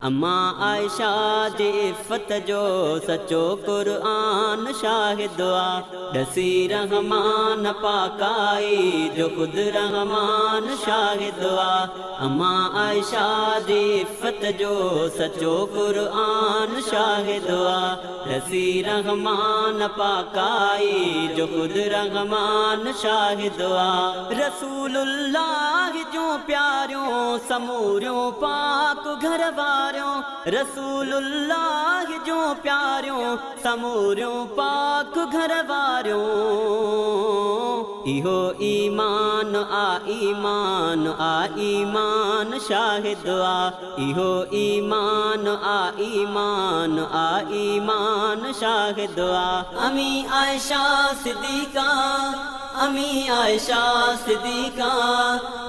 अम्मा आयशा जी इफ़्फ़त जो सचो क़ुरआन शाहिद आ। डसी रहमान पाकाई जो खुद रहमान शाहिद आ। अम्मा आयशा जी इफ़्फ़त जो सचो क़ुरआन शाहिद आ। डसी रहमान पाकाई जो खुद रहमान शाहिद आ। रसूलुल्लाह जो प्यारियों समूरियों पाक घर रसूलुल्लाह जो प्यारियों समूरियों पाक घर वारियों इहो ईमान आ ईमान शाहिद आ। इहो ईमान आ ईमान शाहिद आ। अमी आयशा सिद्दीक़ा अमी आयशा सिद्दीक़ा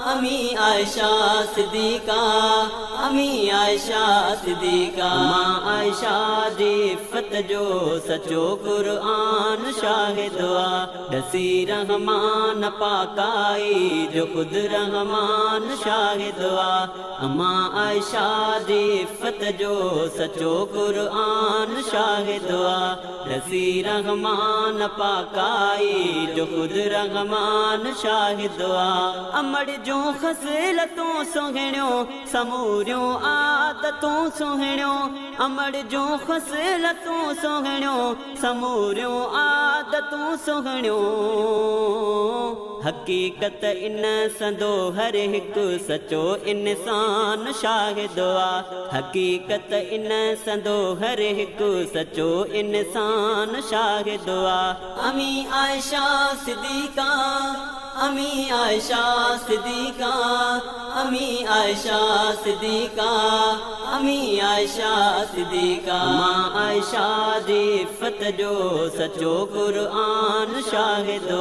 अमी आयशा सिद्दीक़ा अमी आयशा सिद्दीक़ा। मां आयशा जी इफ़्फ़त जो सचो क़ुरआन शाहिद आ। डसी रहमान पाकाई जो खुद रहमान शाहिद आ। अम्मा आयशा जी इफ़्फ़त जो सचो क़ुरआन शाहिद आ। डसी रहमान पाकाई जो खुद रहमान शाहिद आ। अमड़ जो ख़सलतों सुहिणियों समूरियों आदतों सुहिणियों अमड़ जो ख़सलतों सुहिणियों समूरियों आदतों सुहिणियों हक़ीक़त इन संदो हर हिकु सचो इंसान शाहिद आ। हक़ीक़त इन संदो हर हिकु सचो इंसान शाहिद आ। अमी आयशा सिद्दीक़ा अमी आयशा सिद्दीक़ा अमी आयशा सिद्दीक़ा अमी आयशा सिद्दीक़ा। मां आयशा जी इफ़्फ़त जो सचो क़ुरआन शाहिद आ।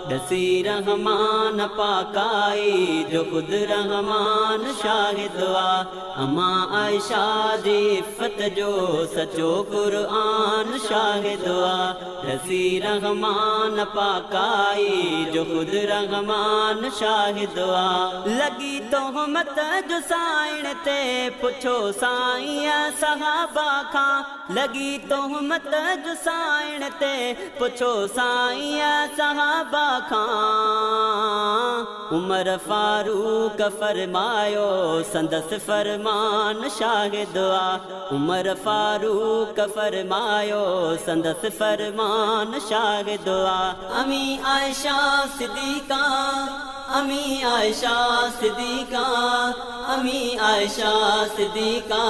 डसी रहमान पाकाई जो खुद रहमान शाहिद आ। अम्मा आयशा जी इफ़्फ़त जो सचो क़ुरआन शाहिद आ। डसी रहमान पाकाई जो खुद रहमान शाहिद आ। लगी तोहमत जो साइण ते पुछो साईं सहाबा खां लगी तोहमत जो साइण ते पुछो साईं सहाबा खां। उमर फारूक फरमायो संदस फरमान शाहिद आ। उमर फारूक फरमायो संदस फरमान शाहिद आ। अमी आयशा सिद्दीक़ा अमी आयशा सिद्दीक़ा अमी आयशा सिद्दीक़ा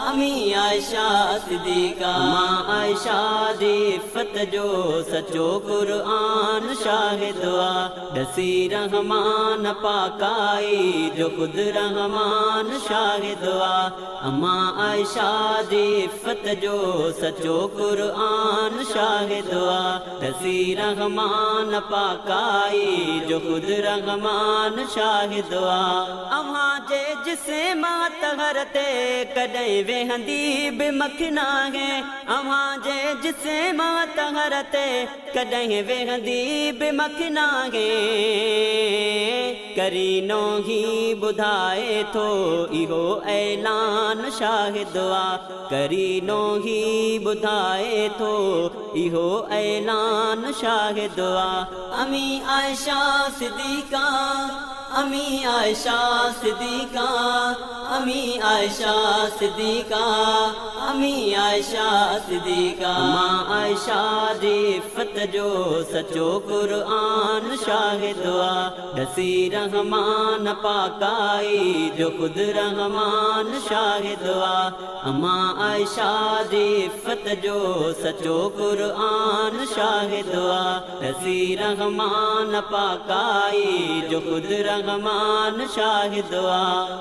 अमी आयशा सिद्दीक़ा। मां आयशा जी इफ़्फ़त जो सचो क़ुरआन शाहिद आ। डसी रहमान पाकाई जो खुद रहमान शाहिद आ। अम्मा आयशा जी इफ़्फ़त जो सचो क़ुरआन शाहिद आ। डसी रहमान पाकाई जो खुद रहमान शाहिद आ। अव्हां जे जिस्म तहर ते कॾहिं वेहंदी बि मखना है। अव्हां जे जिस्म तहर ते कॾहिं वेहंदी बि मखना है। करीनो ही ॿुधाए थो इहो ऐलान शाहिद आ। करीनो ही ॿुधाए थो इहो ऐलान शाहिद आ। अमी आयशा सिद्दीक़ा अमी आयशा सिद्दीक़ा अमी आयशा सिद्दीक़ा अमी आयशा सिद्दीक़ा। मां आयशा जी इफ़्फ़त जो सचो क़ुरआन शाहिद आ। डसी रहमान पाकाई जो खुद रहमान शाहिद आ। अम्मा आयशा जी इफ़्फ़त जो सचो क़ुरआन शाहिद आ। डसी रहमान पाकाई जो खुद रहमान शाहिद आ।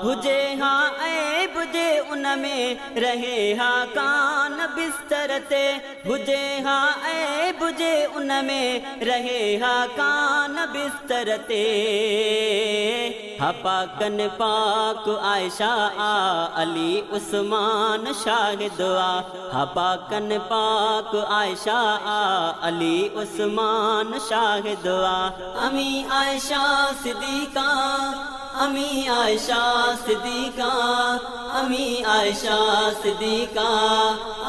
हुजे हा ऐब जे उन में रहे हा कान बिस्तर ते हुजे हा ऐब जे उन में रहे हा कान बिस्तर ते। हा पाकन पाक आयशा आ अली उस्मान शाहिद आ। हा पाकन पाक आयशा आ अली उस्मान शाहिद आ। अमी आयशा सिद्दीक़ा अमी आयशा सिद्दीक़ा अमी आयशा सिद्दीका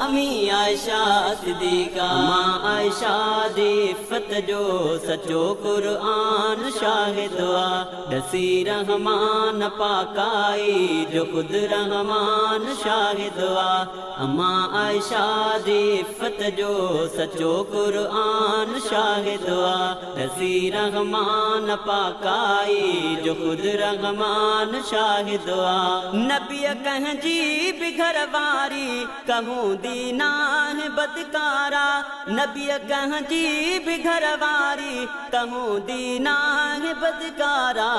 अमी आयशा सिद्दीका मां आयशा दी इफ़्फ़त जो सचो क़ुरान शाहिद आ दसी रहमान पाकाई जो खुद रहमान शाहिद आ अम्मा आयशा दी इफ़्फ़त जो सचो क़ुरान शाहिद आ दसी रहमान पाकाई जो खुद रहमान शाहिद आ नबी कहंजी भी घरवारी कहूँ दीना है बदकारा नबी कहंजी भी घरवारी कहूँ दीना है बदकारा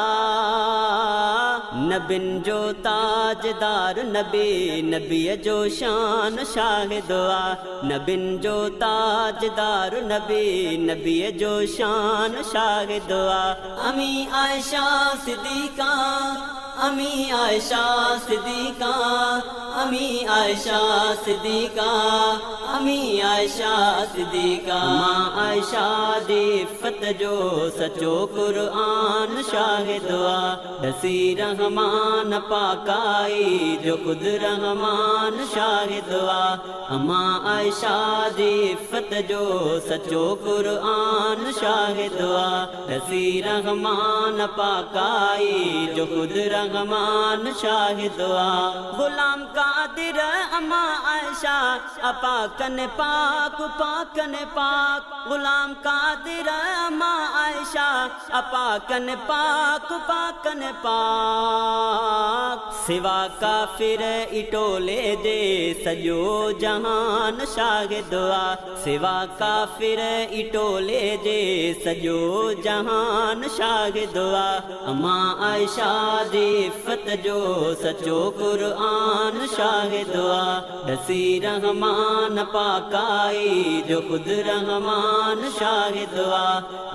नबिन जो ताजदार नबी नबी जो शान शाहिद आ नबिन जो ताजदार नबी नबी जो शान शाहिद आ अमी आयशा सिद्दीका अमी आयशा सिद्दीका अमी आयशा सिद्दीका अमी आयशा सिद्दीका मां आयशा दी इफ़्फ़त जो सचो क़ुरान शाहिद आ दसी रहमान पाकाई जो खुद रहमान शाहिद आ अम्मा आयशा दी इफ़्फ़त जो सचो क़ुरान शाहिद आ दसी रहमान पाकाई जो खुद रहमान शाहिद आ गुलाम कादिर अम्मा आयशा अपाकन पाक पाकन पाक गुलाम कादिर अम्मा आयशा अपाकन पाक पाकन पाक सिवा काफिर इटोले दे सजो जहान शाहिद आ सिवा काफिर इटोले दे सजो जहान शाहिद आ अम्मा आयशा दी इफ़्फ़त जो सचो क़ुरान शाहिद आ दसी रहमान पाकाई जो खुद रहमान शाहिद आ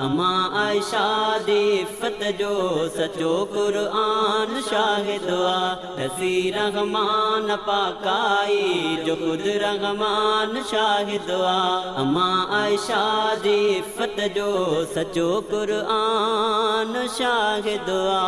अम्मा आयशा दी इफ़्फ़त जो सचो क़ुरान शाहिद आ दसी रहमान पाकाई जो खुद रहमान शाहिद आ अम्मा आयशा दी इफ़्फ़त जो सचो क़ुरान शाहिद आ।